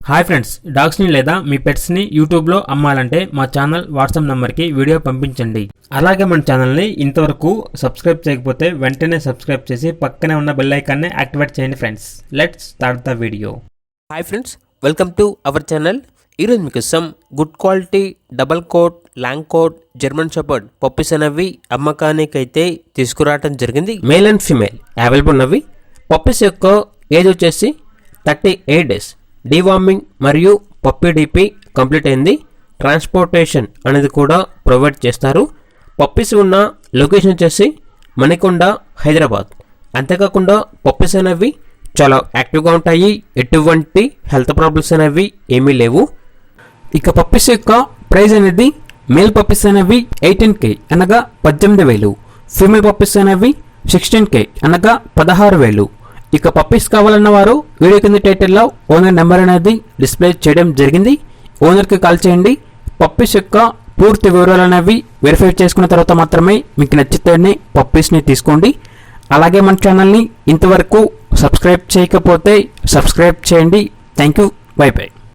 Hi friends, డాగ్స్ని లేదా మీ పెట్స్ని యూట్యూబ్లో అమ్మాలంటే మా ఛానల్ వాట్సాప్ నెంబర్కి వీడియో పంపించండి. అలాగే మన ఛానల్ని ఇంతవరకు సబ్స్క్రైబ్ చేయకపోతే వెంటనే సబ్స్క్రైబ్ చేసి పక్కనే ఉన్న బెల్ ఐకాన్ని యాక్టివేట్ చేయండి friends. Let's start the video. Hi friends, welcome to our channel. ఈరోజు మీకోసం good quality double coat, long coat, German shepherd puppies అనేవి అమ్మకానికి అయితే తీసుకురావడం జరిగింది. మేల్ అండ్ ఫీమేల్ అవైలబుల్ ఉన్నవి. పప్పీస్ యొక్క ఏజ్ వచ్చేసి 38 డేస్. డీవార్మింగ్ మరియు పప్పీ డీపీ కంప్లీట్ అయింది. ట్రాన్స్పోర్టేషన్ అనేది కూడా ప్రొవైడ్ చేస్తారు. పప్పీస్ ఉన్న లొకేషన్ వచ్చేసి మణికొండ, హైదరాబాద్. అంతేకాకుండా పప్పీస్ అనేవి చాలా యాక్టివ్గా ఉంటాయి. ఎటువంటి హెల్త్ ప్రాబ్లమ్స్ అనేవి ఏమీ లేవు. ఇక పప్పీస్ యొక్క ప్రైస్ అనేది మేల్ పప్పీస్ అనేవి 18K అనగా 18,000. ఫీమేల్ పప్పీస్ అనేవి 16K అనగా 16,000. ఇక పప్పీస్ కావాలన్న వారు వీడియో కింద టైటిల్లో ఓనర్ నెంబర్ అనేది డిస్ప్లే చేయడం జరిగింది. ఓనర్కి కాల్ చేయండి. పప్పీస్ యొక్క పూర్తి వివరాలు అనేవి వెరిఫై చేసుకున్న తర్వాత మాత్రమే మీకు నచ్చితేనే పప్పీస్ని తీసుకోండి. అలాగే మన ఛానల్ని ఇంతవరకు సబ్స్క్రైబ్ చేయకపోతే సబ్స్క్రైబ్ చేయండి. Thank you. By by.